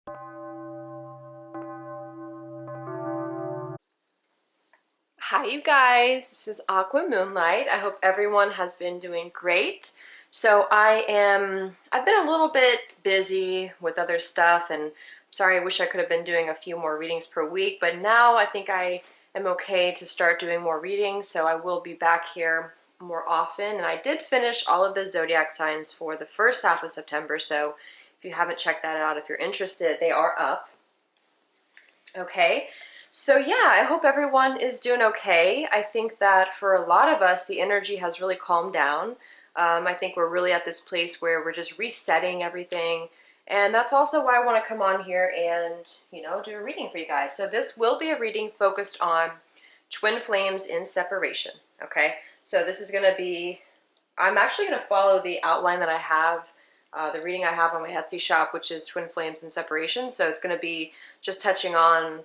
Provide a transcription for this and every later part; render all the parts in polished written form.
Hi you guys, this is Aqua Moonlight. I hope everyone has been doing great. So I've been a little bit busy with other stuff, and sorry, I wish I could have been doing a few more readings per week, but now I think I am okay to start doing more readings, so I will be back here more often. And I did finish all of the zodiac signs for the first half of September, so if you haven't checked that out, if you're interested, they are up. Okay. So yeah, I hope everyone is doing okay. I think that for a lot of us, the energy has really calmed down. I think we're really at this place where we're just resetting everything. And that's also why I want to come on here and, do a reading for you guys. So this will be a reading focused on twin flames in separation. Okay. So this is going to be, I'm actually going to follow the outline that I have, the reading I have on my Etsy shop, which is Twin Flames in Separation. So it's going to be just touching on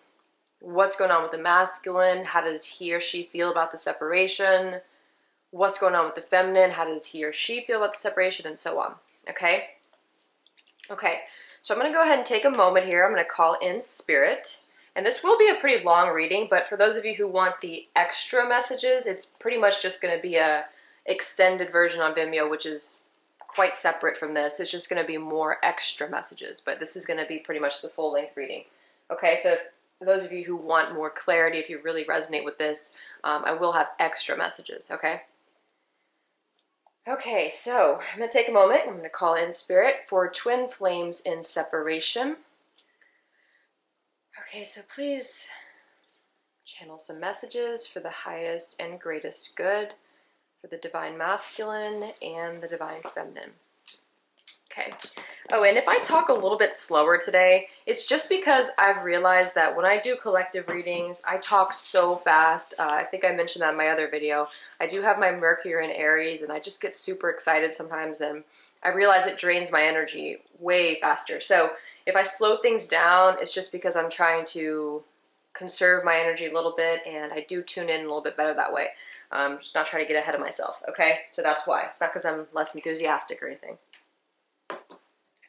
what's going on with the masculine, how does he or she feel about the separation, what's going on with the feminine, how does he or she feel about the separation, and so on. Okay? Okay, so I'm going to go ahead and take a moment here. I'm going to call in spirit. And this will be a pretty long reading, but for those of you who want the extra messages, it's pretty much just going to be a extended version on Vimeo, which is quite separate from this. It's just going to be more extra messages, but this is going to be pretty much the full-length reading. Okay, so for those of you who want more clarity, if you really resonate with this, I will have extra messages, okay? Okay, so I'm going to take a moment. I'm going to call in spirit for twin flames in separation. Okay, so please channel some messages for the highest and greatest good, for the divine masculine and the divine feminine. Okay. Oh, and if I talk a little bit slower today, it's just because I've realized that when I do collective readings, I talk so fast. I think I mentioned that in my other video. I do have my Mercury in Aries, and I just get super excited sometimes, and I realize it drains my energy way faster. So if I slow things down, it's just because I'm trying to conserve my energy a little bit, and I do tune in a little bit better that way. Just not trying to get ahead of myself, okay? So that's why. It's not because I'm less enthusiastic or anything.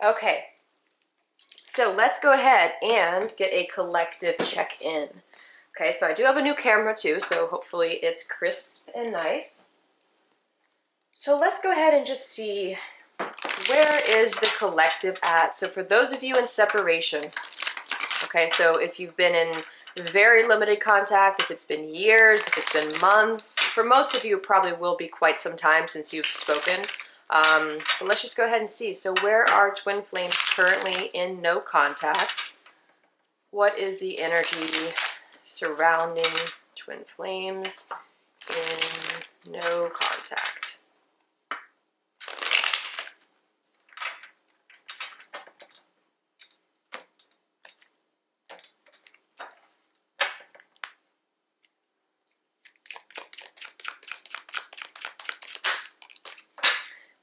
Okay, so let's go ahead and get a collective check-in. Okay, so I do have a new camera too, so hopefully it's crisp and nice. So let's go ahead and just see, where is the collective at? So for those of you in separation, okay, so if you've been in very limited contact, if it's been years, if it's been months, for most of you it probably will be quite some time since you've spoken. But let's just go ahead and see. So where are twin flames currently in no contact? What is the energy surrounding twin flames in no contact?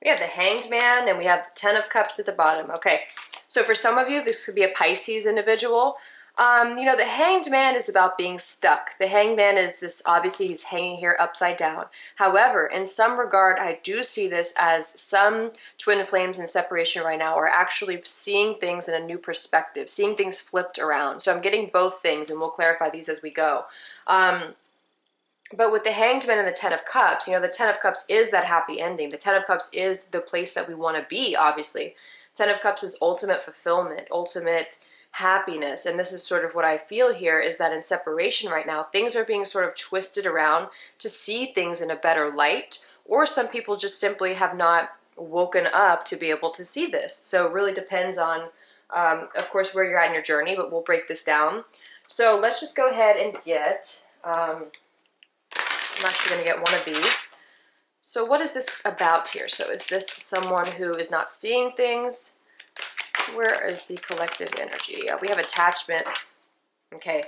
We have the Hanged Man, and we have the Ten of Cups at the bottom. Okay, so for some of you, this could be a Pisces individual. The Hanged Man is about being stuck. The Hanged Man is this, obviously he's hanging here upside down. However, in some regard, I do see this as some twin flames in separation right now are actually seeing things in a new perspective, seeing things flipped around. So I'm getting both things, and we'll clarify these as we go. But with the Hanged Man and the Ten of Cups, the Ten of Cups is that happy ending. The Ten of Cups is the place that we want to be, obviously. Ten of Cups is ultimate fulfillment, ultimate happiness. And this is sort of what I feel here, is that in separation right now, things are being sort of twisted around to see things in a better light. Or some people just simply have not woken up to be able to see this. So it really depends on, of course, where you're at in your journey, but we'll break this down. So let's just go ahead and get... I'm actually going to get one of these. So what is this about here? So is this someone who is not seeing things? Where is the collective energy? We have attachment. Okay.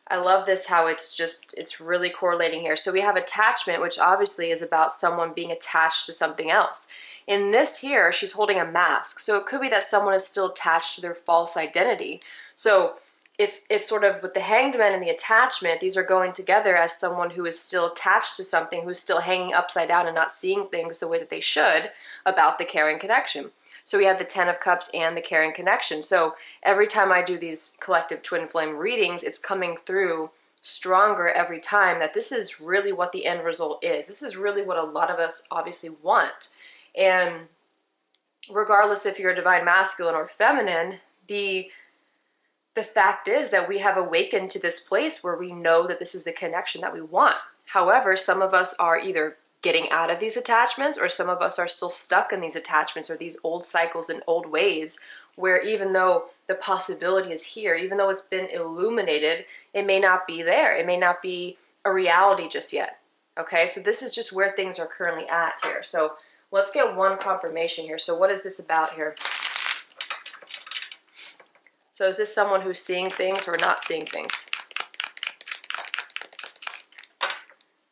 I love this, how it's really correlating here. So we have attachment, which obviously is about someone being attached to something else. In this here, she's holding a mask. So it could be that someone is still attached to their false identity. So it's sort of with the Hanged Man and the attachment, these are going together as someone who is still attached to something, who's still hanging upside down and not seeing things the way that they should about the caring connection. So we have the 10 of Cups and the caring connection. So every time I do these collective twin flame readings, it's coming through stronger every time that this is really what the end result is. This is really what a lot of us obviously want. And regardless if you're a divine masculine or feminine, the fact is that we have awakened to this place where we know that this is the connection that we want. However, some of us are either getting out of these attachments, or some of us are still stuck in these attachments or these old cycles and old ways, where even though the possibility is here, even though it's been illuminated, it may not be there. It may not be a reality just yet. Okay, so this is just where things are currently at here. So let's get one confirmation here. So what is this about here? So is this someone who's seeing things or not seeing things?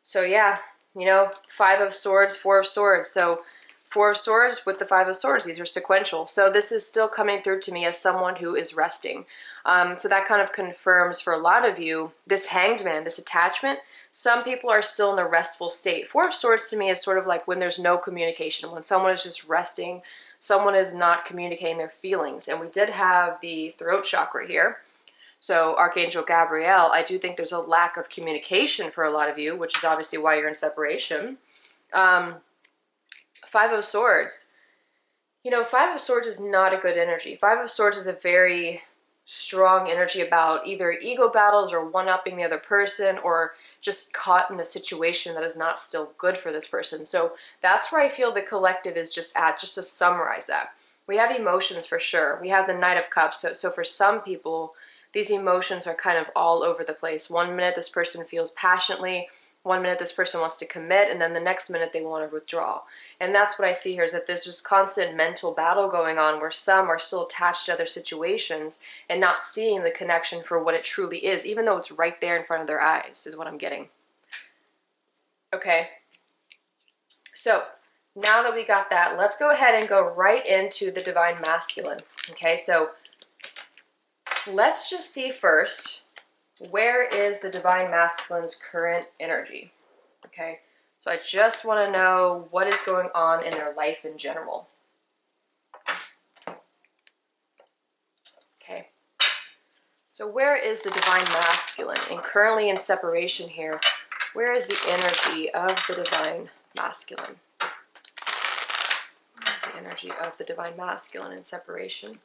So yeah, you know, 5 of Swords, 4 of Swords. So 4 of Swords with the 5 of Swords, these are sequential. So this is still coming through to me as someone who is resting. So that kind of confirms for a lot of you, this Hanged Man, this attachment, some people are still in the restful state. 4 of Swords to me is sort of like when there's no communication, when someone is just resting, someone is not communicating their feelings. And we did have the throat chakra here. So Archangel Gabriel, I do think there's a lack of communication for a lot of you, which is obviously why you're in separation. 5 of Swords. You know, 5 of Swords is not a good energy. 5 of Swords is a very strong energy about either ego battles or one-upping the other person, or just caught in a situation that is not still good for this person. So that's where I feel the collective is just at, just to summarize that. We have emotions for sure. We have the Knight of Cups. So for some people, these emotions are kind of all over the place. One minute this person feels passionately, one minute this person wants to commit, and then the next minute they want to withdraw. And that's what I see here, is that there's just constant mental battle going on where some are still attached to other situations and not seeing the connection for what it truly is, even though it's right there in front of their eyes, is what I'm getting. Okay. So now that we got that, let's go ahead and go right into the Divine Masculine. Okay, so let's just see first, where is the Divine Masculine's current energy? Okay, so I just want to know what is going on in their life in general. Okay, so where is the Divine Masculine? And currently in separation here, where is the energy of the Divine Masculine? Where is the energy of the Divine Masculine in separation?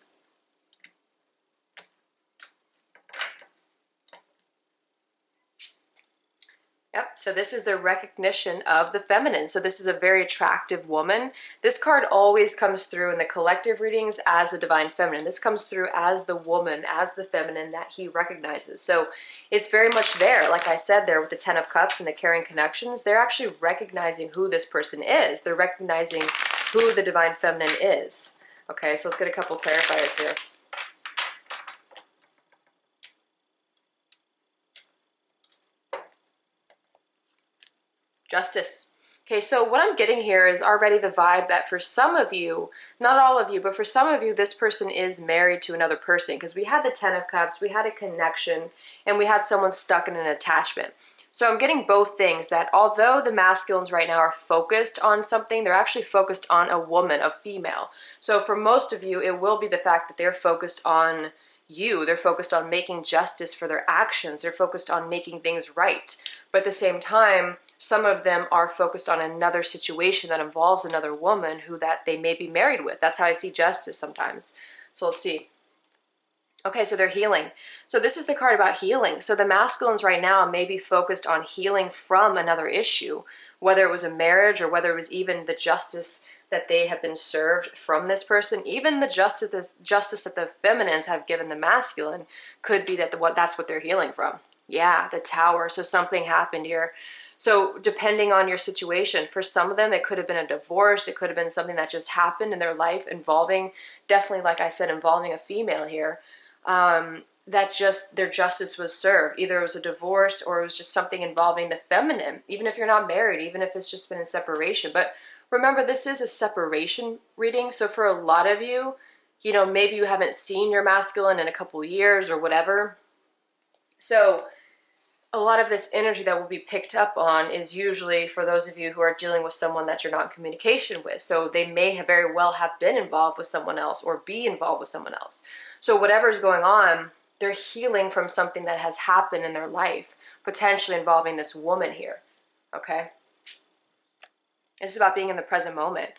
Yep, so this is the recognition of the feminine. So this is a very attractive woman. This card always comes through in the collective readings as the divine feminine. This comes through as the woman, as the feminine that he recognizes. So it's very much there. Like I said there with the 10 of Cups and the caring connections, they're actually recognizing who this person is. They're recognizing who the divine feminine is. Okay, so let's get a couple clarifiers here. Justice. Okay, so what I'm getting here is already the vibe that for some of you, not all of you, but for some of you, this person is married to another person, because we had the 10 of Cups, we had a connection, and we had someone stuck in an attachment. So I'm getting both things, that although the masculines right now are focused on something, they're actually focused on a woman, a female. So for most of you, it will be the fact that they're focused on you. They're focused on making justice for their actions. They're focused on making things right. But at the same time, some of them are focused on another situation that involves another woman who that they may be married with. That's how I see justice sometimes. So let's see. Okay, so they're healing. So this is the card about healing. So the masculines right now may be focused on healing from another issue, whether it was a marriage or whether it was even the justice that they have been served from this person. Even the justice that the feminines have given the masculine could be that that's what they're healing from. Yeah, the Tower. So something happened here. So depending on your situation, for some of them, it could have been a divorce. It could have been something that just happened in their life involving, definitely, like I said, involving a female here, that just their justice was served. Either it was a divorce or it was just something involving the feminine, even if you're not married, even if it's just been in separation. But remember, this is a separation reading. So for a lot of you, you know, maybe you haven't seen your masculine in a couple years or whatever. So a lot of this energy that will be picked up on is usually for those of you who are dealing with someone that you're not in communication with. So they may have very well have been involved with someone else or be involved with someone else. So whatever's going on, they're healing from something that has happened in their life, potentially involving this woman here, okay? This is about being in the present moment.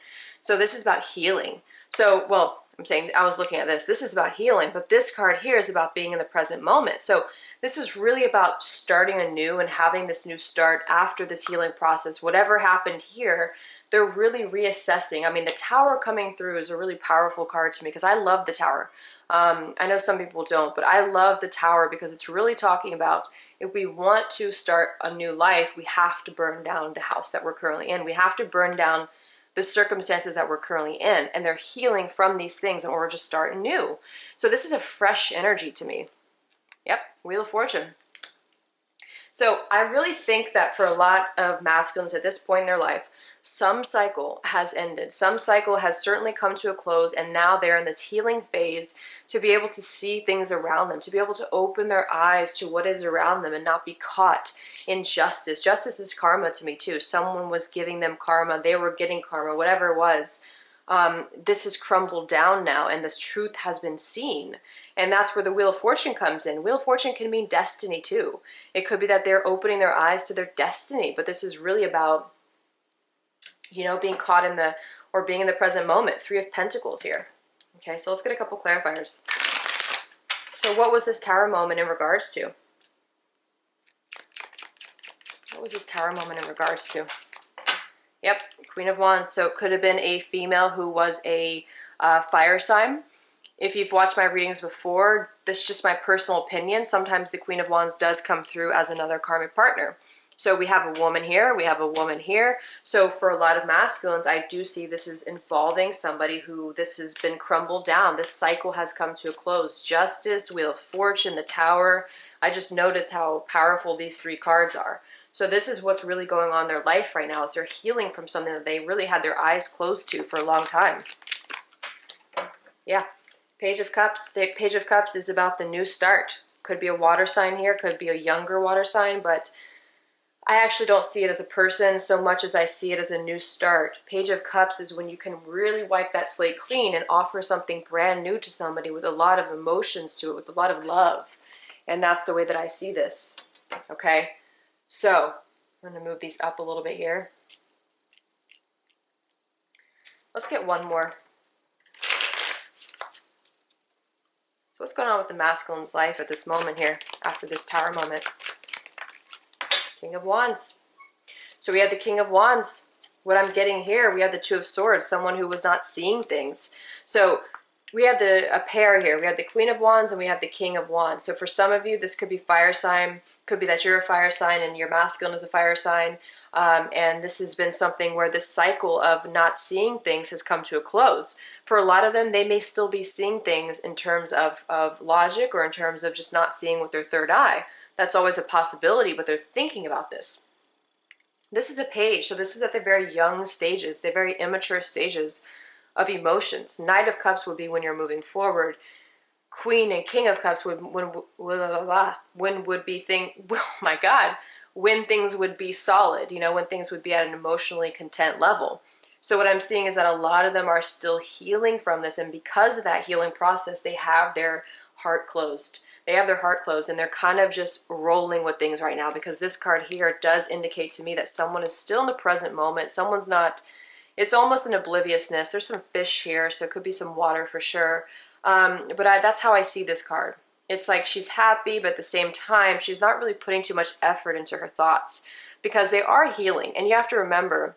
So this is about healing. So, well, I'm saying I was looking at this. This is about healing, but this card here is about being in the present moment. So this is really about starting anew and having this new start after this healing process. Whatever happened here, they're really reassessing. I mean, the Tower coming through is a really powerful card to me because I love the Tower. I know some people don't, but I love the Tower because it's really talking about if we want to start a new life, we have to burn down the house that we're currently in. We have to burn down the circumstances that we're currently in, and they're healing from these things in order to start new. So this is a fresh energy to me. Yep, Wheel of Fortune. So I really think that for a lot of masculines at this point in their life, some cycle has ended. Some cycle has certainly come to a close, and now they're in this healing phase to be able to see things around them, to be able to open their eyes to what is around them and not be caught in justice. Justice is karma to me too. Someone was giving them karma. They were getting karma, whatever it was. This has crumbled down now, and this truth has been seen. And that's where the Wheel of Fortune comes in. Wheel of Fortune can mean destiny too. It could be that they're opening their eyes to their destiny, but this is really about, you know, being caught in the, or being in the present moment. Three of Pentacles here. Okay, so let's get a couple clarifiers. So what was this Tower moment in regards to? What was this Tower moment in regards to? Yep, Queen of Wands. So it could have been a female who was a fire sign. If you've watched my readings before, this is just my personal opinion. Sometimes the Queen of Wands does come through as another karmic partner. So we have a woman here, we have a woman here. So for a lot of masculines, I do see this is involving somebody who this has been crumbled down. This cycle has come to a close. Justice, Wheel of Fortune, the Tower. I just noticed how powerful these three cards are. So this is what's really going on in their life right now, is they're healing from something that they really had their eyes closed to for a long time. Yeah. Page of Cups. The Page of Cups is about the new start. Could be a water sign here, could be a younger water sign, but I actually don't see it as a person so much as I see it as a new start. Page of Cups is when you can really wipe that slate clean and offer something brand new to somebody with a lot of emotions to it, with a lot of love. And that's the way that I see this. Okay? So, I'm going to move these up a little bit here. Let's get one more. So what's going on with the masculine's life at this moment here, after this Tower moment? King of Wands. So we have the King of Wands. What I'm getting here, we have the Two of Swords, someone who was not seeing things. So we have a pair here. We have the Queen of Wands and we have the King of Wands. So for some of you, this could be fire sign. Could be that you're a fire sign and your masculine is a fire sign. And this has been something where this cycle of not seeing things has come to a close. For a lot of them, they may still be seeing things in terms of logic or in terms of just not seeing with their third eye. That's always a possibility, but they're thinking about this. This is a page, so this is at the very young stages, the very immature stages of emotions. Knight of Cups would be when you're moving forward. Queen and King of Cups would when would be when things would be solid, you know, when things would be at an emotionally content level. So what I'm seeing is that a lot of them are still healing from this, and because of that healing process, they have their heart closed. They have their heart closed, and they're kind of just rolling with things right now, because this card here does indicate to me that someone is still in the present moment. Someone's not, it's almost an obliviousness. There's some fish here, so it could be some water for sure. But that's how I see this card. It's like she's happy, but at the same time, she's not really putting too much effort into her thoughts, because they are healing. And you have to remember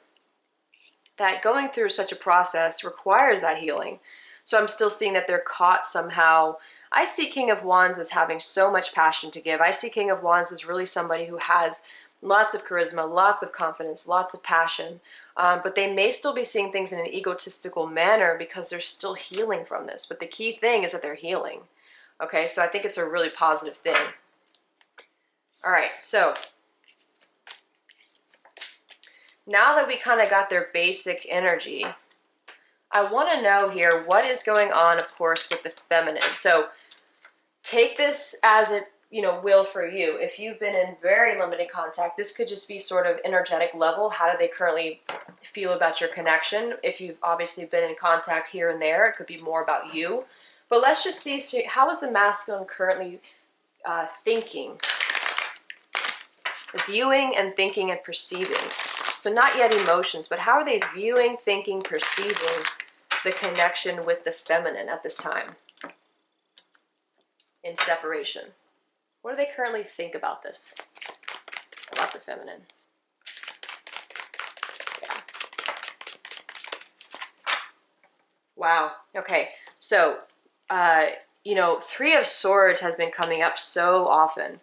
that going through such a process requires that healing. So I'm still seeing that they're caught somehow. I see King of Wands as having so much passion to give. I see King of Wands as really somebody who has lots of charisma, lots of confidence, lots of passion. But they may still be seeing things in an egotistical manner because they're still healing from this. But the key thing is that they're healing. Okay, so I think it's a really positive thing. All right, so now that we kind of got their basic energy, I want to know here what is going on, of course, with the feminine. So take this as it, will for you. If you've been in very limited contact, this could just be sort of energetic level. How do they currently feel about your connection? If you've obviously been in contact here and there, it could be more about you. But let's just see, so how is the masculine currently thinking? Viewing and thinking and perceiving. So not yet emotions, but how are they viewing, thinking, perceiving the connection with the feminine at this time in separation? What do they currently think about this, about the feminine? Yeah. Wow. Okay. So, Three of Swords has been coming up so often.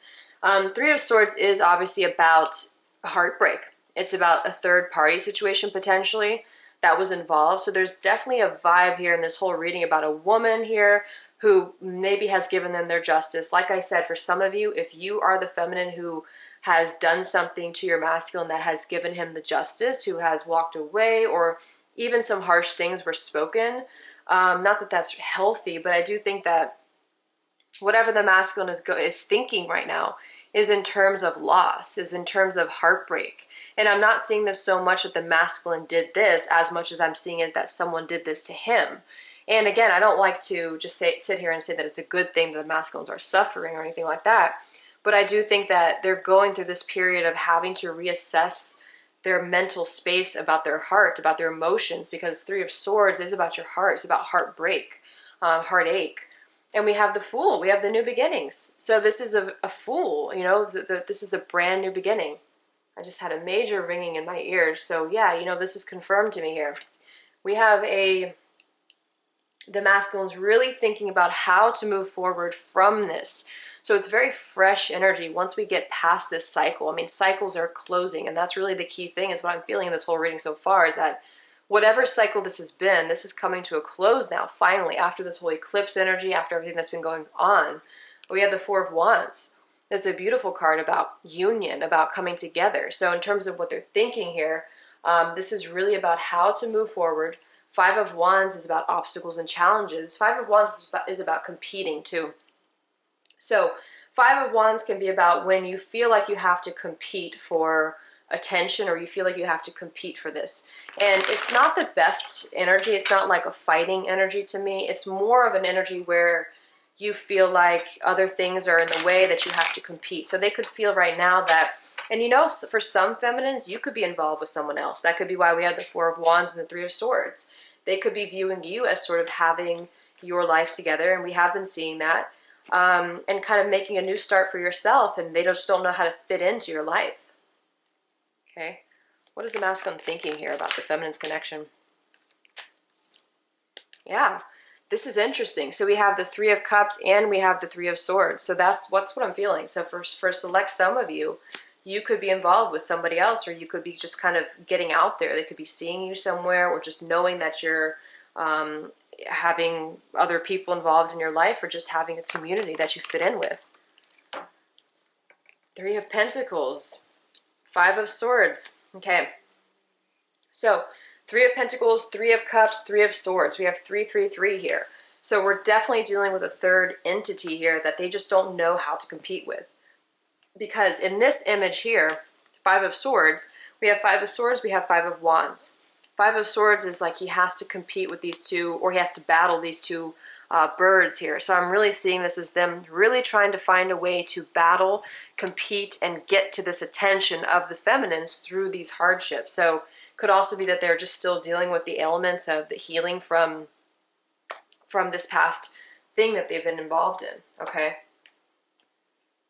Three of Swords is obviously about heartbreak. It's about a third party situation potentially that was involved. So there's definitely a vibe here in this whole reading about a woman here who maybe has given them their justice. Like I said, for some of you, if you are the feminine who has done something to your masculine that has given him the justice, who has walked away, or even some harsh things were spoken, not that that's healthy, but I do think that whatever the masculine is thinking right now is in terms of loss, is in terms of heartbreak. And I'm not seeing this so much that the masculine did this as much as I'm seeing it that someone did this to him. And again, I don't like to just sit here and say that it's a good thing that the masculines are suffering or anything like that. But I do think that they're going through this period of having to reassess their mental space about their heart, about their emotions, because Three of Swords is about your heart. It's about heartbreak, heartache. And we have the Fool. We have the new beginnings. So this is a fool, this is a brand new beginning. I just had a major ringing in my ears. So yeah, this is confirmed to me here. We have the masculine's really thinking about how to move forward from this. So it's very fresh energy once we get past this cycle. I mean, cycles are closing, and that's really the key thing, is what I'm feeling in this whole reading so far, is that whatever cycle this has been, this is coming to a close now, finally, after this whole eclipse energy, after everything that's been going on. We have the Four of Wands. This is a beautiful card about union, about coming together. So in terms of what they're thinking here, this is really about how to move forward. Five of Wands is about obstacles and challenges. Five of Wands is about competing too. So Five of Wands can be about when you feel like you have to compete for attention, or you feel like you have to compete for this. And it's not the best energy. It's not like a fighting energy to me. It's more of an energy where you feel like other things are in the way, that you have to compete. So they could feel right now that, and for some feminines, you could be involved with someone else. That could be why we have the Four of Wands and the Three of Swords. They could be viewing you as sort of having your life together, and we have been seeing that, and kind of making a new start for yourself, and they just don't know how to fit into your life. Okay, what is the masculine thinking here about the feminine's connection? Yeah, this is interesting. So we have the Three of Cups and we have the Three of Swords. So that's what I'm feeling. So for select some of you, you could be involved with somebody else, or you could be just kind of getting out there. They could be seeing you somewhere, or just knowing that you're having other people involved in your life, or just having a community that you fit in with. Three of Pentacles, Five of Swords. Okay, so Three of Pentacles, Three of Cups, Three of Swords. We have 333 here. So we're definitely dealing with a third entity here that they just don't know how to compete with. Because in this image here, Five of Swords, we have Five of Swords, we have Five of Wands. Five of Swords is like he has to compete with these two, or he has to battle these two birds here. So I'm really seeing this as them really trying to find a way to battle, compete, and get to this attention of the feminines through these hardships. So could also be that they're just still dealing with the elements of the healing from this past thing that they've been involved in, okay?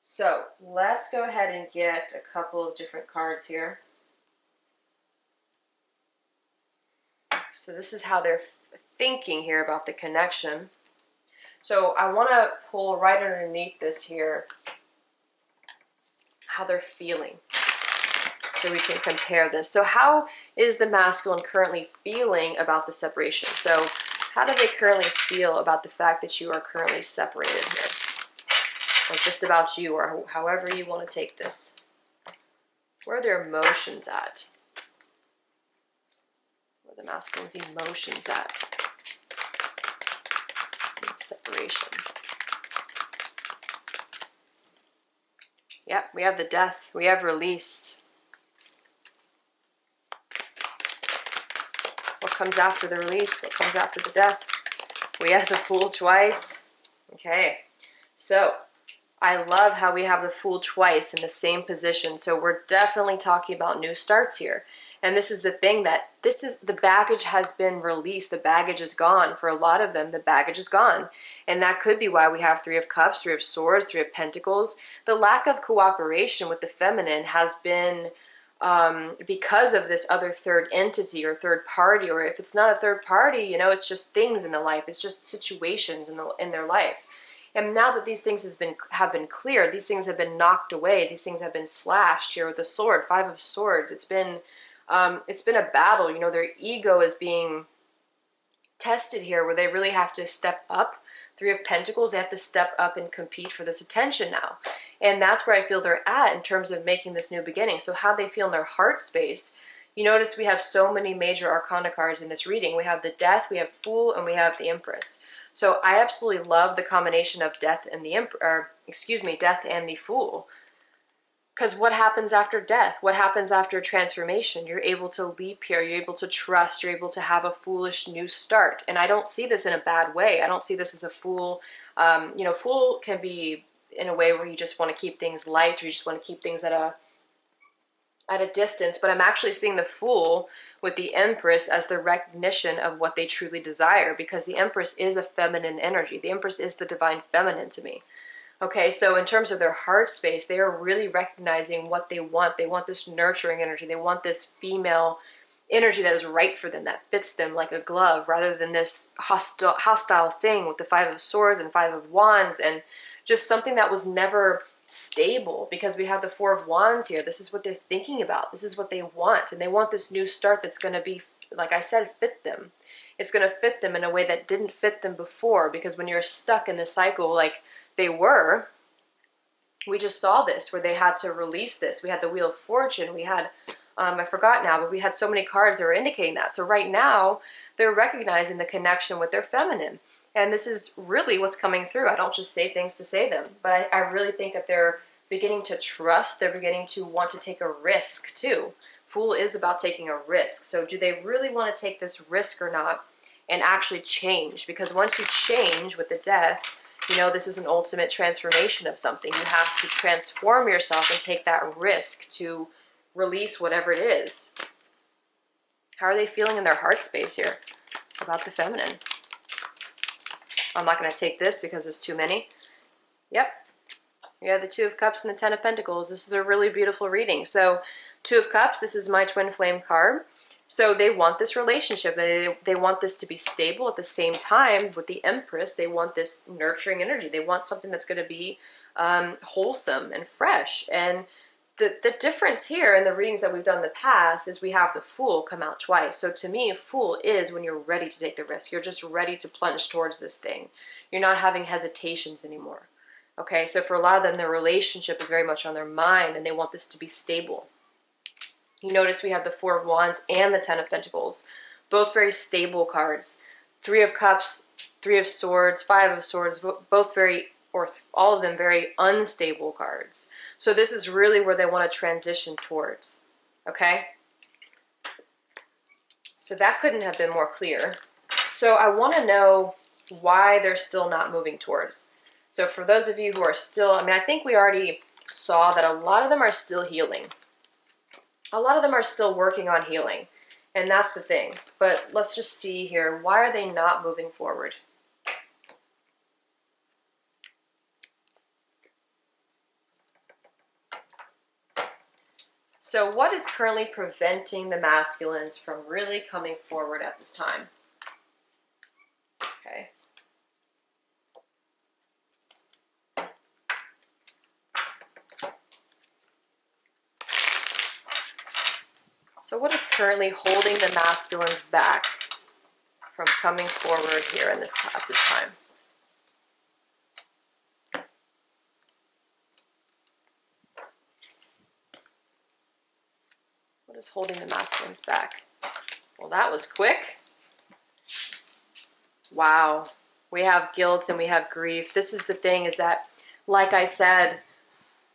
So let's go ahead and get a couple of different cards here. So this is how they're thinking here about the connection. So I want to pull right underneath this here how they're feeling, so we can compare this. So how is the masculine currently feeling about the separation? So how do they currently feel about the fact that you are currently separated here? Or just about you, or however you want to take this. Where are their emotions at? Where are the masculine's emotions at? Separation. Yep, we have the death. We have release. What comes after the release? What comes after the death? We have the Fool twice. Okay, so I love how we have the Fool twice in the same position. So we're definitely talking about new starts here. And this is the thing, that this is, the baggage has been released. The baggage is gone. For a lot of them, the baggage is gone. And that could be why we have Three of Cups, Three of Swords, Three of Pentacles. The lack of cooperation with the feminine has been because of this other third entity or third party, or if it's not a third party, you know, it's just things in the life. It's just situations in their life. And now that these things have been cleared, these things have been knocked away, these things have been slashed here with the sword, Five of Swords. It's been a battle. You know, their ego is being tested here, where they really have to step up. Three of Pentacles, they have to step up and compete for this attention now. And that's where I feel they're at in terms of making this new beginning. So how they feel in their heart space. You notice we have so many major arcana cards in this reading. We have the Death, we have Fool, and we have the Empress. So I absolutely love the combination of Death and the Death and the Fool. Because what happens after death? What happens after transformation? You're able to leap here. You're able to trust. You're able to have a foolish new start. And I don't see this in a bad way. I don't see this as a fool. You know, Fool can be in a way where you just want to keep things light, or you just want to keep things at a distance. But I'm actually seeing the Fool with the Empress as the recognition of what they truly desire, because the Empress is a feminine energy. The Empress is the divine feminine to me. Okay, so in terms of their heart space, they are really recognizing what they want. They want this nurturing energy. They want this female energy that is right for them, that fits them like a glove, rather than this hostile thing with the Five of Swords and Five of Wands, and just something that was never stable, because we have the Four of Wands here. This is what they're thinking about. This is what they want. And they want this new start that's going to be, like I said, fit them. It's going to fit them in a way that didn't fit them before, because when you're stuck in the cycle, like they were, we just saw this, where they had to release this. We had the Wheel of Fortune. We had, I forgot now, but we had so many cards that were indicating that. So right now, they're recognizing the connection with their feminine. And this is really what's coming through. I don't just say things to say them, but I really think that they're beginning to trust. They're beginning to want to take a risk too. Fool is about taking a risk. So do they really want to take this risk or not and actually change? Because once you change with the Death, you know, this is an ultimate transformation of something. You have to transform yourself and take that risk to release whatever it is. How are they feeling in their heart space here about the feminine? I'm not going to take this because there's too many. Yep. We have the Two of Cups and the Ten of Pentacles. This is a really beautiful reading. So, Two of Cups, this is my twin flame card. So they want this relationship. They want this to be stable. At the same time, with the Empress, they want this nurturing energy. They want something that's going to be wholesome and fresh. And the difference here in the readings that we've done in the past is we have the Fool come out twice. So to me, Fool is when you're ready to take the risk. You're just ready to plunge towards this thing. You're not having hesitations anymore. Okay, so for a lot of them, their relationship is very much on their mind, and they want this to be stable. You notice we have the Four of Wands and the Ten of Pentacles, both very stable cards. Three of Cups, Three of Swords, Five of Swords, both very, or all of them very unstable cards. So this is really where they want to transition towards, okay? So that couldn't have been more clear. So I want to know why they're still not moving towards. So for those of you who are still, I mean, I think we already saw that a lot of them are still healing. A lot of them are still working on healing, and that's the thing. But let's just see here. Why are they not moving forward? So what is currently preventing the masculines from really coming forward at this time? Okay. So what is currently holding the masculines back from coming forward here in this at this time? What is holding the masculines back? Well, that was quick. Wow. We have guilt and we have grief. This is the thing, is that, like I said,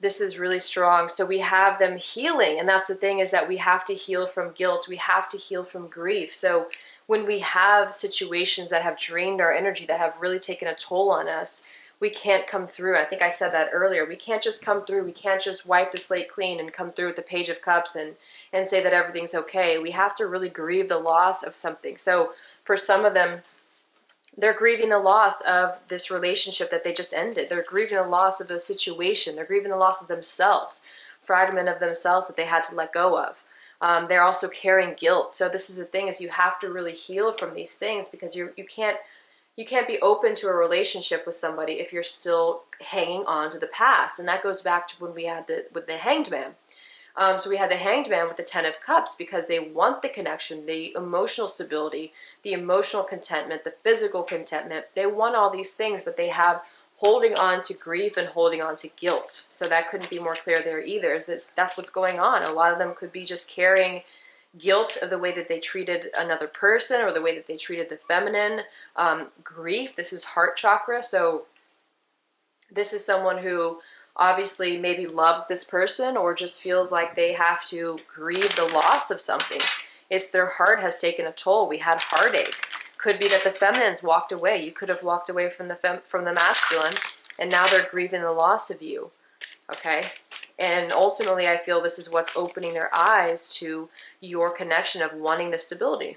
this is really strong. So we have them healing. And that's the thing, is that we have to heal from guilt. We have to heal from grief. So when we have situations that have drained our energy, that have really taken a toll on us, we can't come through. I think I said that earlier. We can't just come through. We can't just wipe the slate clean and come through with the Page of Cups and say that everything's okay. We have to really grieve the loss of something. So for some of them, they're grieving the loss of this relationship that they just ended. They're grieving the loss of the situation. They're grieving the loss of themselves, fragment of themselves that they had to let go of. They're also carrying guilt. So this is the thing, is you have to really heal from these things, because you can't be open to a relationship with somebody if you're still hanging on to the past. And that goes back to when we had with the Hanged Man. So we had the Hanged Man with the Ten of Cups, because they want the connection, the emotional stability, the emotional contentment, the physical contentment. They want all these things, but they have holding on to grief and holding on to guilt. So that couldn't be more clear there either. That's what's going on. A lot of them could be just carrying guilt of the way that they treated another person, or the way that they treated the feminine. Grief, this is heart chakra. So this is someone who obviously maybe loved this person, or just feels like they have to grieve the loss of something. It's their heart has taken a toll. We had heartache. Could be that the feminines walked away. You could have walked away from the masculine, and now they're grieving the loss of you. Okay? And ultimately, I feel this is what's opening their eyes to your connection of wanting the stability.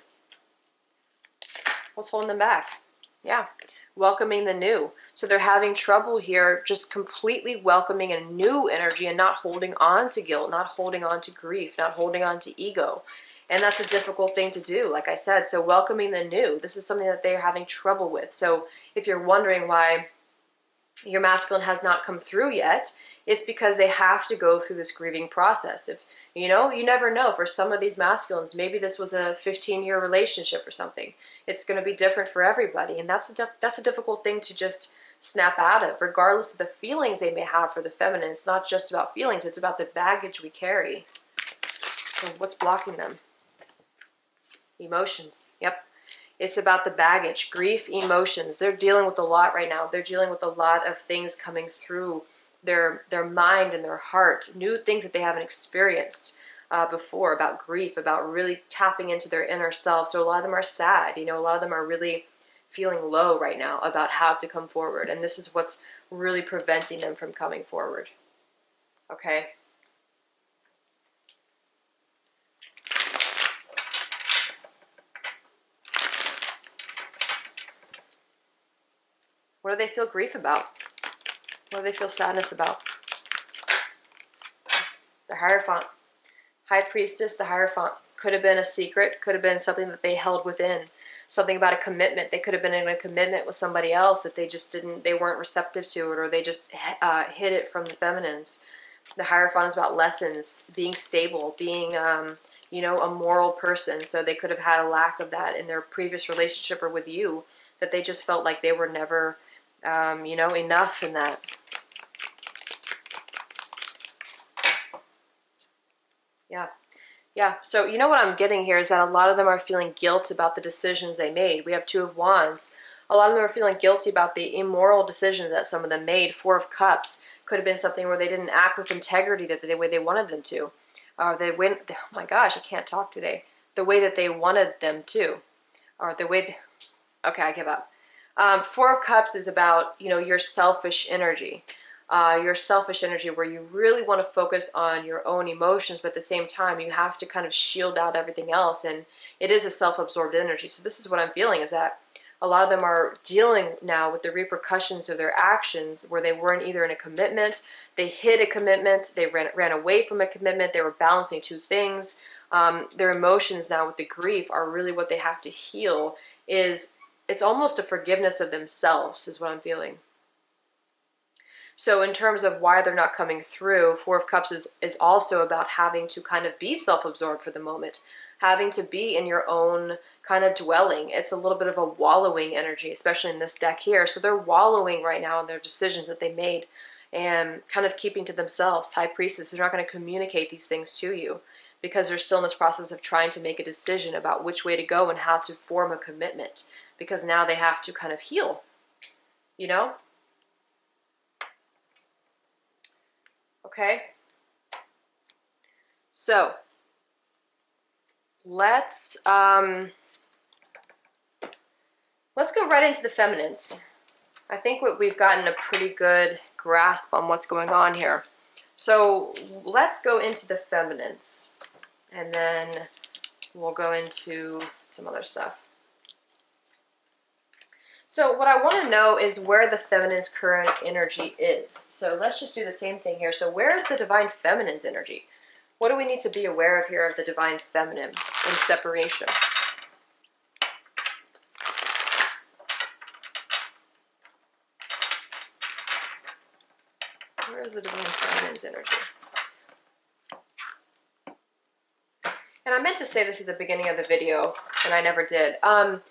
What's holding them back? Yeah. Welcoming the new. So they're having trouble here just completely welcoming a new energy and not holding on to guilt, not holding on to grief, not holding on to ego. And that's a difficult thing to do, like I said. So welcoming the new, this is something that they're having trouble with. So if you're wondering why your masculine has not come through yet, it's because they have to go through this grieving process. If you never know. For some of these masculines, maybe this was a 15-year relationship or something. It's going to be different for everybody, and that's a difficult thing to just snap out of, regardless of the feelings they may have for the feminine. It's not just about feelings, it's about the baggage we carry. So what's blocking them? Emotions. Yep. It's about the baggage, grief, emotions. They're dealing with a lot right now. They're dealing with a lot of things coming through their mind and their heart, new things that they haven't experienced before, about grief, about really tapping into their inner self. So a lot of them are sad. A lot of them are really feeling low right now about how to come forward. And this is what's really preventing them from coming forward. Okay. What do they feel grief about? What do they feel sadness about? The Hierophant. High Priestess, the Hierophant. Could have been a secret. Could have been something that they held within. Something about a commitment. They could have been in a commitment with somebody else that they weren't receptive to it, or they just hid it from the feminines. The Hierophant is about lessons, being stable, being, a moral person. So they could have had a lack of that in their previous relationship or with you, that they just felt like they were never, enough in that. Yeah. Yeah, so what I'm getting here is that a lot of them are feeling guilt about the decisions they made. We have Two of Wands. A lot of them are feeling guilty about the immoral decisions that some of them made. Four of Cups could have been something where they didn't act with integrity the way they wanted them to. Or oh my gosh, I can't talk today. The way that they wanted them to. Or the way okay, I give up. Four of Cups is about, your selfish energy. Your selfish energy, where you really want to focus on your own emotions, but at the same time you have to kind of shield out everything else, and it is a self-absorbed energy. So this is what I'm feeling, is that a lot of them are dealing now with the repercussions of their actions, where they weren't either in a commitment, they hid a commitment, they ran away from a commitment, they were balancing two things. Their emotions now with the grief are really what they have to heal. It's almost a forgiveness of themselves is what I'm feeling. So in terms of why they're not coming through, Four of Cups is also about having to kind of be self-absorbed for the moment, having to be in your own kind of dwelling. It's a little bit of a wallowing energy, especially in this deck here. So they're wallowing right now in their decisions that they made and kind of keeping to themselves. High Priestess, they're not going to communicate these things to you because they're still in this process of trying to make a decision about which way to go and how to form a commitment, because now they have to kind of heal, Okay? So let's go right into the feminines. I think we've gotten a pretty good grasp on what's going on here. So let's go into the feminines, and then we'll go into some other stuff. So what I want to know is where the feminine's current energy is. So let's just do the same thing here. So where is the divine feminine's energy? What do we need to be aware of here of the divine feminine in separation? Where is the divine feminine's energy? And I meant to say this at the beginning of the video, and I never did. I'm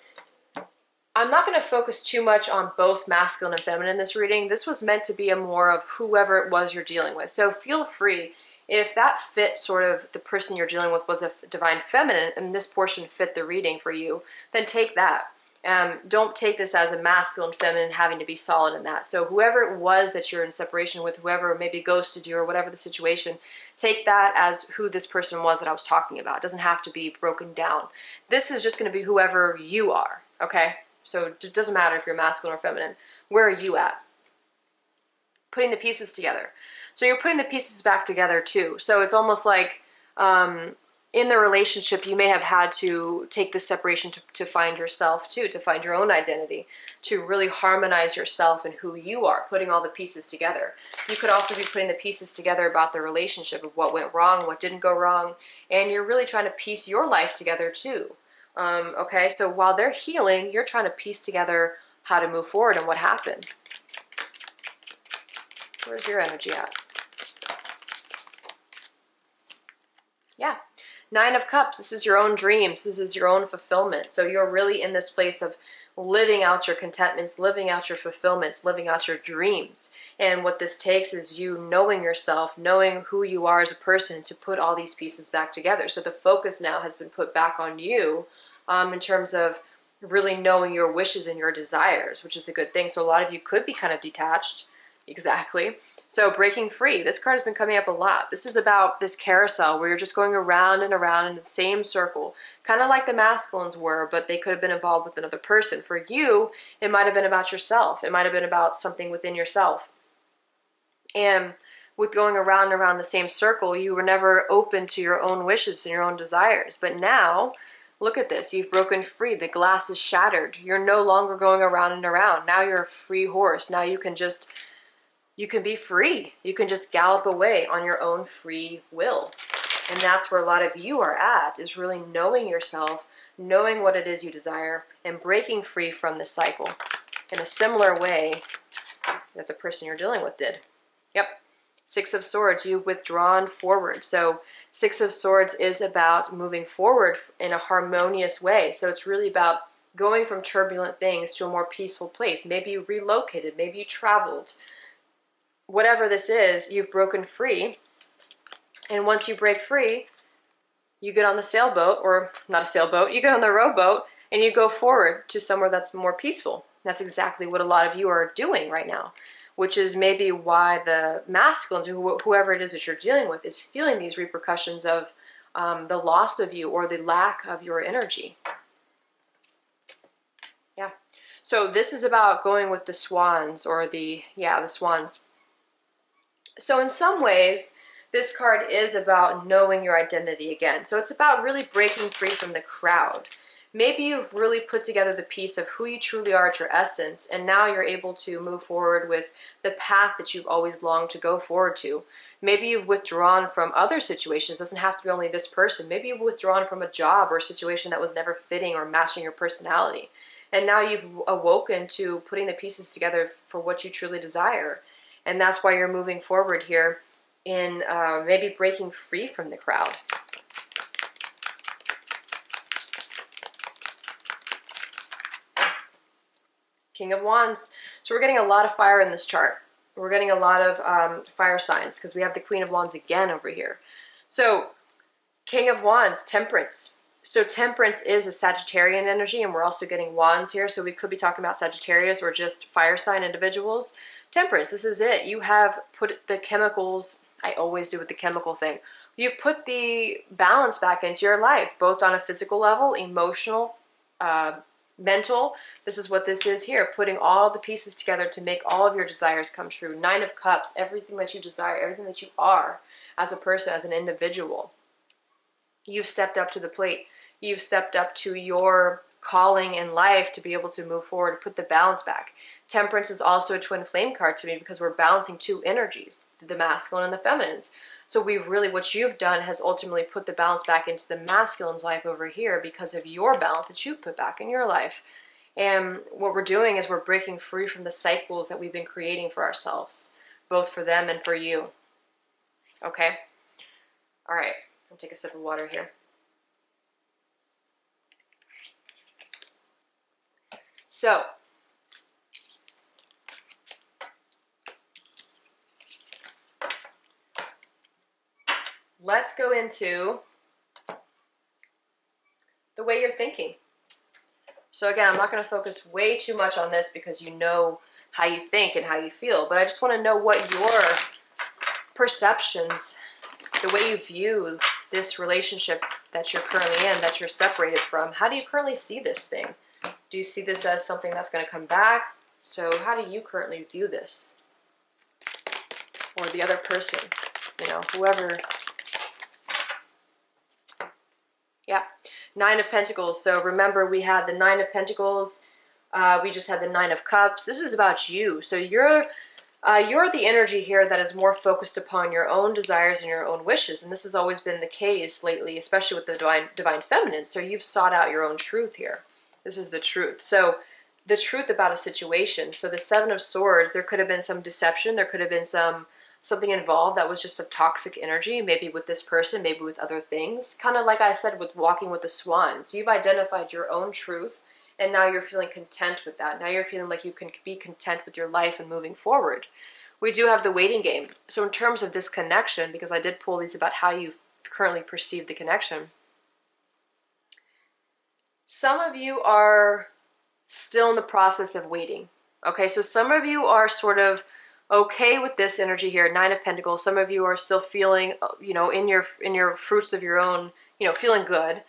not going to focus too much on both masculine and feminine in this reading. This was meant to be a more of whoever it was you're dealing with. So feel free, if that fit sort of the person you're dealing with was a divine feminine and this portion fit the reading for you, then take that. Don't take this as a masculine, feminine having to be solid in that. So whoever it was that you're in separation with, whoever maybe ghosted you or whatever the situation, take that as who this person was that I was talking about. It doesn't have to be broken down. This is just going to be whoever you are, okay? So it doesn't matter if you're masculine or feminine. Where are you at? Putting the pieces together. So you're putting the pieces back together too. So it's almost like in the relationship, you may have had to take this separation to find yourself too, to find your own identity, to really harmonize yourself and who you are, putting all the pieces together. You could also be putting the pieces together about the relationship of what went wrong, what didn't go wrong, and you're really trying to piece your life together too. Okay, so while they're healing, you're trying to piece together how to move forward and what happened. Where's your energy at? Yeah. 9 of Cups. This is your own dreams. This is your own fulfillment. So you're really in this place of living out your contentments, living out your fulfillments, living out your dreams. And what this takes is you knowing yourself, knowing who you are as a person to put all these pieces back together. So the focus now has been put back on you in terms of really knowing your wishes and your desires, which is a good thing. So a lot of you could be kind of detached. Exactly. So breaking free. This card has been coming up a lot. This is about this carousel where you're just going around and around in the same circle, kind of like the masculines were, but they could have been involved with another person. For you, it might have been about yourself. It might have been about something within yourself. And with going around and around the same circle, you were never open to your own wishes and your own desires. But now, look at this. You've broken free. The glass is shattered. You're no longer going around and around. Now you're a free horse. Now you can be free. You can just gallop away on your own free will. And that's where a lot of you are at, is really knowing yourself, knowing what it is you desire, and breaking free from the cycle in a similar way that the person you're dealing with did. Yep. 6 of Swords, you've withdrawn forward. So 6 of Swords is about moving forward in a harmonious way. So it's really about going from turbulent things to a more peaceful place. Maybe you relocated, maybe you traveled. Whatever this is, you've broken free. And once you break free, you get on the sailboat, or not a sailboat, you get on the rowboat and you go forward to somewhere that's more peaceful. That's exactly what a lot of you are doing right now, which is maybe why the masculines, or whoever it is that you're dealing with, is feeling these repercussions of the loss of you or the lack of your energy. Yeah. So this is about going with the swans, or the swans. So in some ways, this card is about knowing your identity again. So it's about really breaking free from the crowd. Maybe you've really put together the piece of who you truly are at your essence, and now you're able to move forward with the path that you've always longed to go forward to. Maybe you've withdrawn from other situations. It doesn't have to be only this person. Maybe you've withdrawn from a job or a situation that was never fitting or matching your personality. And now you've awoken to putting the pieces together for what you truly desire. And that's why you're moving forward here in maybe breaking free from the crowd. King of Wands. So we're getting a lot of fire in this chart. We're getting a lot of fire signs because we have the Queen of Wands again over here. So King of Wands, Temperance. So Temperance is a Sagittarian energy, and we're also getting Wands here. So we could be talking about Sagittarius or just fire sign individuals. Temperance, this is it. You have put the chemicals I always do with the chemical thing. You've put the balance back into your life, both on a physical level, emotional, mental. This is what this is here, putting all the pieces together to make all of your desires come true. 9 of Cups, everything that you desire, everything that you are as a person, as an individual. You've stepped up to the plate. You've stepped up to your calling in life to be able to move forward, put the balance back. Temperance is also a twin flame card to me because we're balancing 2 energies, the masculine and the feminines. So what you've done has ultimately put the balance back into the masculine's life over here because of your balance that you've put back in your life. And what we're doing is we're breaking free from the cycles that we've been creating for ourselves, both for them and for you. Okay? All right. I'll take a sip of water here. So, let's go into the way you're thinking. So again, I'm not going to focus way too much on this because you know how you think and how you feel, but I just want to know what your perceptions, the way you view this relationship that you're currently in, that you're separated from, how do you currently see this thing? Do you see this as something that's going to come back? So how do you currently view this? Or the other person, you know, whoever. Yeah, 9 of Pentacles. So remember, we had the 9 of Pentacles. We just had the 9 of Cups. This is about you. So you're the energy here that is more focused upon your own desires and your own wishes. And this has always been the case lately, especially with the divine feminine. So you've sought out your own truth here. This is the truth. So the truth about a situation. So the 7 of Swords, there could have been some deception. There could have been something involved that was just a toxic energy, maybe with this person, maybe with other things. Kind of like I said with walking with the swans. You've identified your own truth, and now you're feeling content with that. Now you're feeling like you can be content with your life and moving forward. We do have the waiting game. So in terms of this connection, because I did pull these about how you currently perceive the connection, some of you are still in the process of waiting. Okay, so some of you are sort of okay with this energy here, 9 of Pentacles. Some of you are still feeling, you know, in your fruits of your own, you know, feeling good.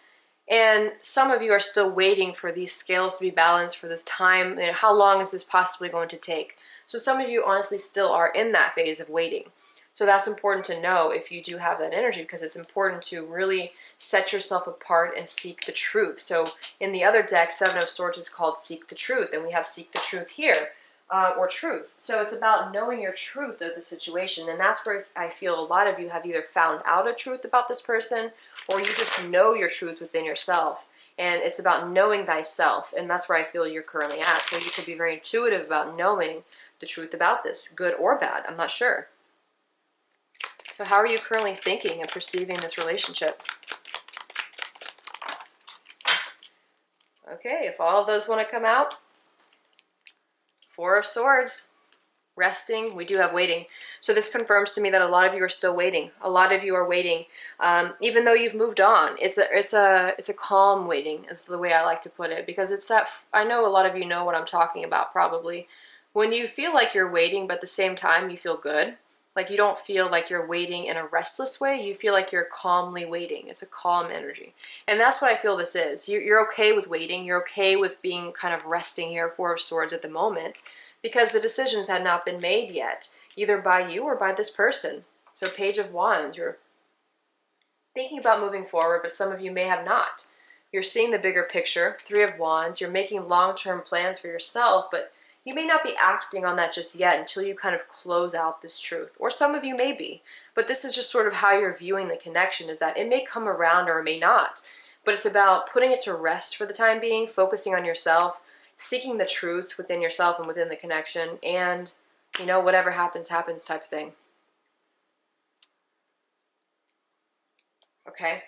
And some of you are still waiting for these scales to be balanced for this time. You know, how long is this possibly going to take? So some of you honestly still are in that phase of waiting. So that's important to know if you do have that energy, because it's important to really set yourself apart and seek the truth. So in the other deck, 7 of Swords is called Seek the Truth, and we have Seek the Truth here, or truth. So it's about knowing your truth of the situation, and that's where I feel a lot of you have either found out a truth about this person, or you just know your truth within yourself. And it's about knowing thyself, and that's where I feel you're currently at. So you could be very intuitive about knowing the truth about this, good or bad, I'm not sure. So how are you currently thinking and perceiving this relationship? Okay, if all of those want to come out, 4 of Swords, resting. We do have waiting. So this confirms to me that a lot of you are still waiting. A lot of you are waiting, even though you've moved on. It's a calm waiting, is the way I like to put it, because it's that. I know a lot of you know what I'm talking about probably. When you feel like you're waiting, but at the same time you feel good. Like you don't feel like you're waiting in a restless way. You feel like you're calmly waiting. It's a calm energy. And that's what I feel this is. You're okay with waiting. You're okay with being kind of resting here, 4 of Swords at the moment, because the decisions had not been made yet, either by you or by this person. So Page of Wands, you're thinking about moving forward, but some of you may have not. You're seeing the bigger picture, 3 of Wands. You're making long-term plans for yourself, but you may not be acting on that just yet until you kind of close out this truth. Or some of you may be. But this is just sort of how you're viewing the connection, is that it may come around or it may not. But it's about putting it to rest for the time being, focusing on yourself, seeking the truth within yourself and within the connection, and, you know, whatever happens, happens type of thing. Okay?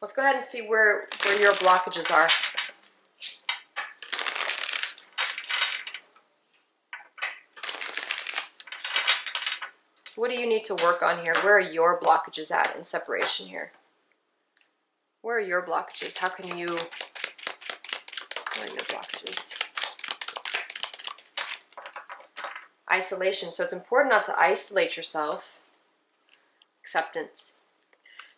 Let's go ahead and see where your blockages are. What do you need to work on here? Where are your blockages at in separation here? Where are your blockages? How can you... Where are your blockages? Isolation. So it's important not to isolate yourself. Acceptance.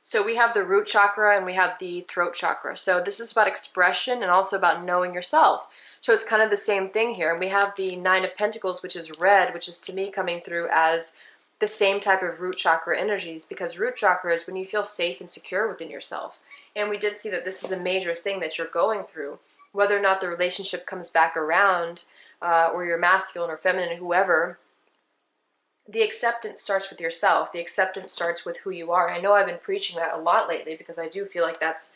So we have the root chakra and we have the throat chakra. So this is about expression and also about knowing yourself. So it's kind of the same thing here. And we have the Nine of Pentacles, which is red, which is to me coming through as the same type of root chakra energies, because root chakra is when you feel safe and secure within yourself. And we did see that this is a major thing that you're going through. Whether or not the relationship comes back around, or you're masculine or feminine, whoever, the acceptance starts with yourself. The acceptance starts with who you are. I know I've been preaching that a lot lately because I do feel like that's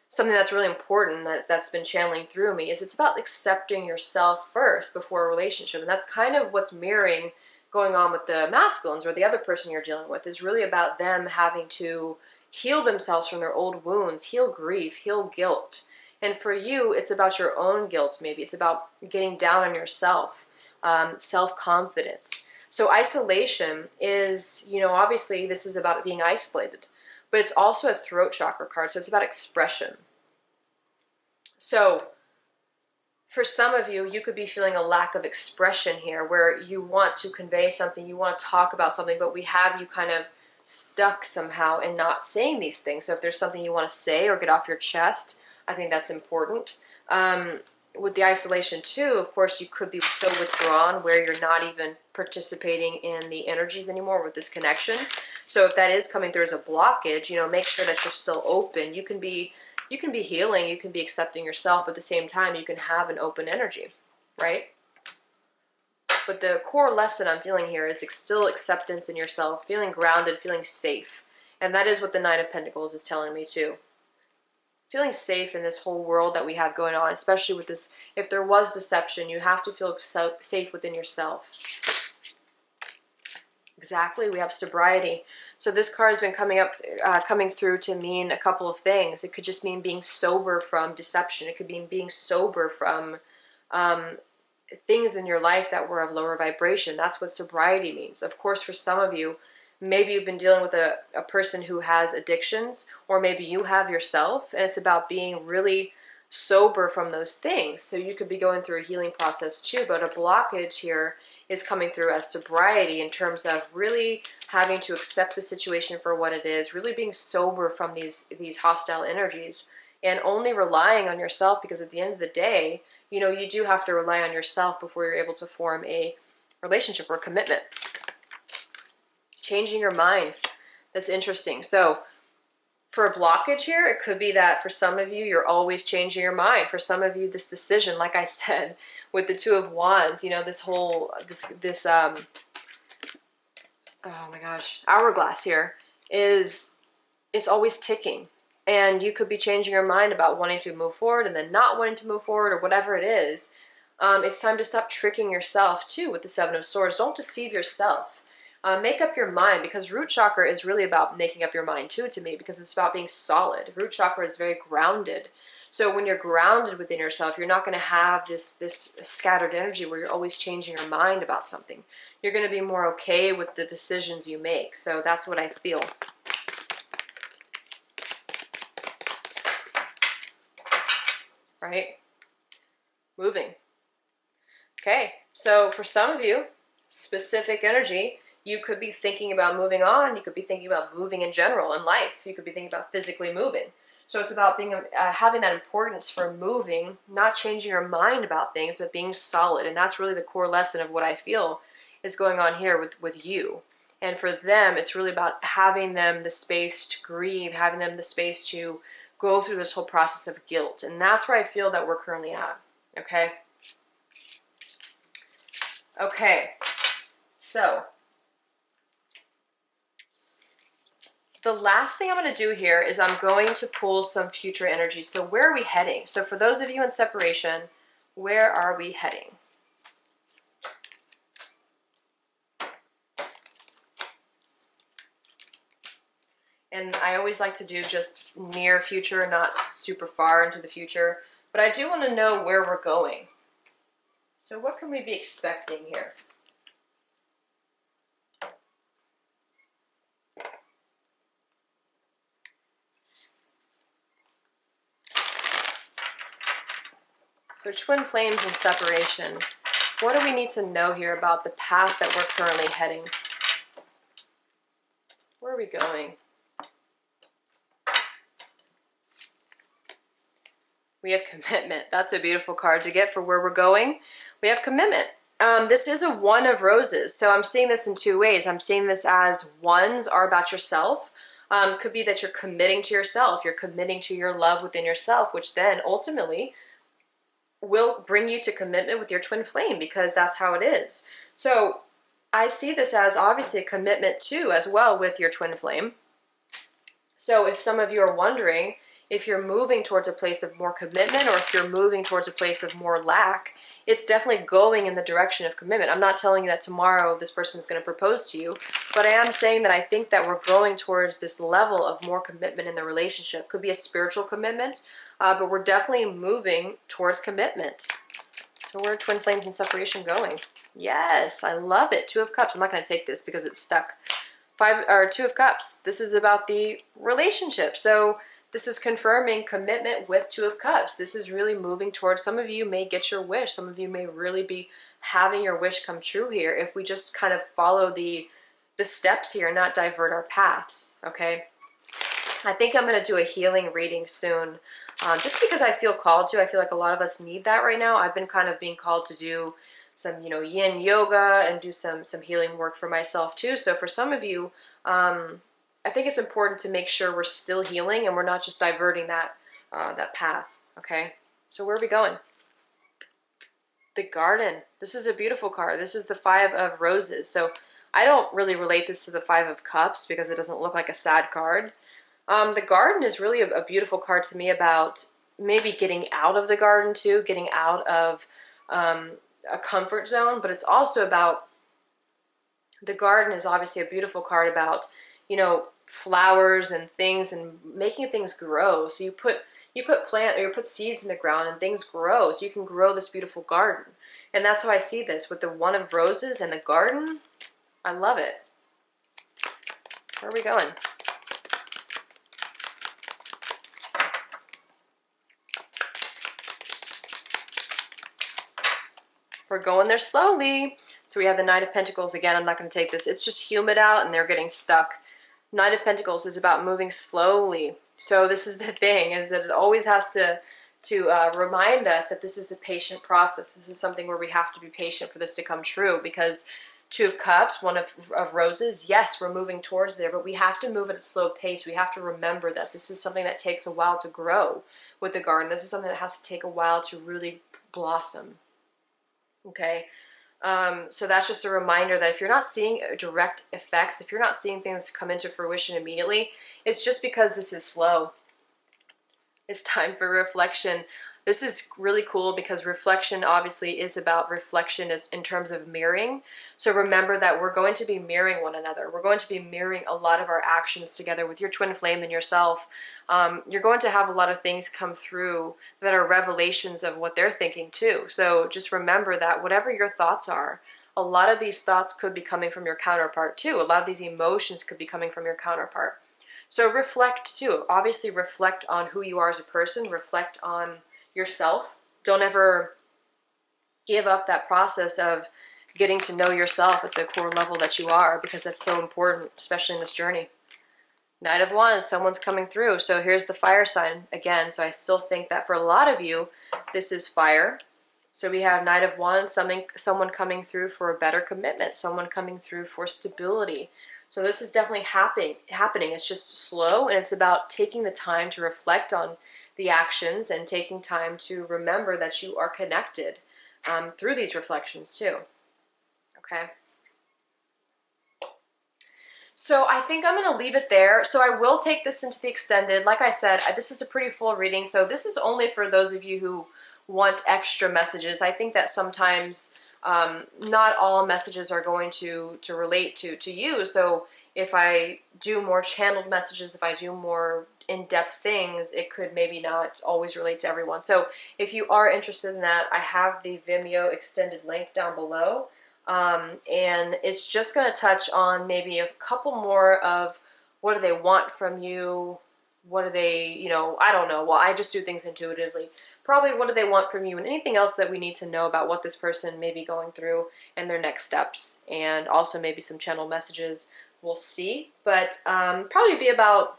something that's really important that's been channeling through me, is it's about accepting yourself first before a relationship. And that's kind of what's mirroring going on with the masculines, or the other person you're dealing with, is really about them having to heal themselves from their old wounds, heal grief, heal guilt. And for you, it's about your own guilt maybe. It's about getting down on yourself, self-confidence. So isolation is, obviously this is about being isolated, but it's also a throat chakra card, so it's about expression. So for some of you, you could be feeling a lack of expression here, where you want to convey something, you want to talk about something, but we have you kind of stuck somehow in not saying these things. So if there's something you want to say or get off your chest, I think that's important. With the isolation too, of course, you could be so withdrawn where you're not even participating in the energies anymore with this connection. So if that is coming through as a blockage, make sure that you're still open. You can be healing, you can be accepting yourself, but at the same time, you can have an open energy, right? But the core lesson I'm feeling here is still acceptance in yourself, feeling grounded, feeling safe. And that is what the Nine of Pentacles is telling me too. Feeling safe in this whole world that we have going on, especially with this, if there was deception, you have to feel safe within yourself. Exactly, we have sobriety. So this card has been coming through to mean a couple of things. It could just mean being sober from deception. It could mean being sober from things in your life that were of lower vibration. That's what sobriety means. Of course, for some of you, maybe you've been dealing with a person who has addictions, or maybe you have yourself, and it's about being really sober from those things. So you could be going through a healing process too, but a blockage here is coming through as sobriety, in terms of really having to accept the situation for what it is, really being sober from these hostile energies, and only relying on yourself, because at the end of the day, you do have to rely on yourself before you're able to form a relationship or commitment. Changing your mind. That's interesting. So for a blockage here, it could be that for some of you, you're always changing your mind. For some of you, this decision, like I said, with the Two of Wands, this whole, oh my gosh, hourglass here it's always ticking. And you could be changing your mind about wanting to move forward and then not wanting to move forward, or whatever it is. It's time to stop tricking yourself too with the Seven of Swords. Don't deceive yourself. Make up your mind, because root chakra is really about making up your mind too, to me, because it's about being solid. Root chakra is very grounded. So when you're grounded within yourself, you're not going to have this scattered energy where you're always changing your mind about something. You're going to be more okay with the decisions you make. So that's what I feel. Right? Moving. Okay, so for some of you, specific energy, you could be thinking about moving on. You could be thinking about moving in general in life. You could be thinking about physically moving. So it's about being having that importance for moving, not changing your mind about things, but being solid. And that's really the core lesson of what I feel is going on here with you. And for them, it's really about having them the space to grieve, having them the space to go through this whole process of guilt. And that's where I feel that we're currently at. Okay? Okay. So the last thing I'm going to do here is I'm going to pull some future energy. So where are we heading? So for those of you in separation, where are we heading? And I always like to do just near future, not super far into the future. But I do want to know where we're going. So what can we be expecting here? So twin flames and separation. What do we need to know here about the path that we're currently heading? Where are we going? We have commitment. That's a beautiful card to get for where we're going. We have commitment. This is a one of roses. So I'm seeing this in two ways. I'm seeing this as ones are about yourself. Could be that you're committing to yourself. You're committing to your love within yourself, which then ultimately will bring you to commitment with your twin flame, because that's how it is. So I see this as obviously a commitment too, as well, with your twin flame. So if some of you are wondering if you're moving towards a place of more commitment or if you're moving towards a place of more lack, it's definitely going in the direction of commitment. I'm not telling you that tomorrow this person is going to propose to you, but I am saying that I think that we're growing towards this level of more commitment in the relationship. Could be a spiritual commitment, but we're definitely moving towards commitment. So where are twin flames and separation going? Yes, I love it. Two of Cups. I'm not going to take this because it's stuck. Two of Cups. This is about the relationship. So this is confirming commitment with Two of Cups. This is really moving towards, some of you may get your wish. Some of you may really be having your wish come true here if we just kind of follow the steps here and not divert our paths, okay? I think I'm going to do a healing reading soon, just because I feel called to. I feel like a lot of us need that right now. I've been kind of being called to do some, yin yoga and do some healing work for myself too. So for some of you, I think it's important to make sure we're still healing and we're not just diverting that path, okay? So where are we going? The Garden. This is a beautiful card. This is the Five of Roses. So I don't really relate this to the Five of Cups because it doesn't look like a sad card. The Garden is really a beautiful card to me about maybe getting out of the garden too, getting out of a comfort zone, but it's also about, the Garden is obviously a beautiful card about, flowers and things and making things grow. So you put seeds in the ground and things grow. So you can grow this beautiful garden. And that's how I see this with the One of Roses and the Garden. I love it. Where are we going? We're going there slowly. So we have the Knight of Pentacles. Again, I'm not going to take this. It's just humid out and they're getting stuck. Knight of Pentacles is about moving slowly. So this is the thing, is that it always has to remind us that this is a patient process. This is something where we have to be patient for this to come true, because Two of Cups, One of Roses, yes, we're moving towards there, but we have to move at a slow pace. We have to remember that this is something that takes a while to grow with the garden. This is something that has to take a while to really blossom. Okay? So that's just a reminder that if you're not seeing direct effects, if you're not seeing things come into fruition immediately, it's just because this is slow. It's time for reflection. This is really cool because reflection obviously is about reflection in terms of mirroring. So remember that we're going to be mirroring one another. We're going to be mirroring a lot of our actions together with your twin flame and yourself. You're going to have a lot of things come through that are revelations of what they're thinking too. So just remember that whatever your thoughts are, a lot of these thoughts could be coming from your counterpart too. A lot of these emotions could be coming from your counterpart. So reflect too. Obviously reflect on who you are as a person. Reflect on yourself. Don't ever give up that process of getting to know yourself at the core level that you are, because that's so important, especially in this journey. Knight of Wands, someone's coming through. So here's the fire sign again. So I still think that for a lot of you, this is fire. So we have Knight of Wands, someone coming through for a better commitment, someone coming through for stability. So this is definitely happening. It's just slow, and it's about taking the time to reflect on the actions and taking time to remember that you are connected through these reflections too. Okay. So I think I'm going to leave it there. So I will take this into the extended. Like I said, this is a pretty full reading. So this is only for those of you who want extra messages. I think that sometimes not all messages are going to relate to you. So if I do more channeled messages, if I do more in-depth things, it could maybe not always relate to everyone. So if you are interested in that, I have the Vimeo extended link down below. And it's just going to touch on maybe a couple more of what do they want from you, what do they, I don't know. Well, I just do things intuitively. probably what do they want from you, and anything else that we need to know about what this person may be going through and their next steps, and also maybe some channel messages. We'll see, but probably be about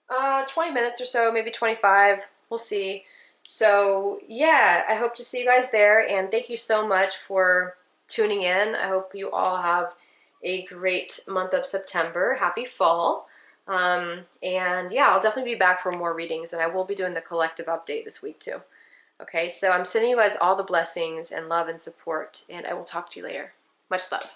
20 minutes or so, maybe 25. We'll see. So yeah, I hope to see you guys there, and thank you so much for tuning in. I hope you all have a great month of September. Happy fall. And yeah, I'll definitely be back for more readings, and I will be doing the collective update this week too. Okay, so I'm sending you guys all the blessings and love and support, and I will talk to you later. Much love.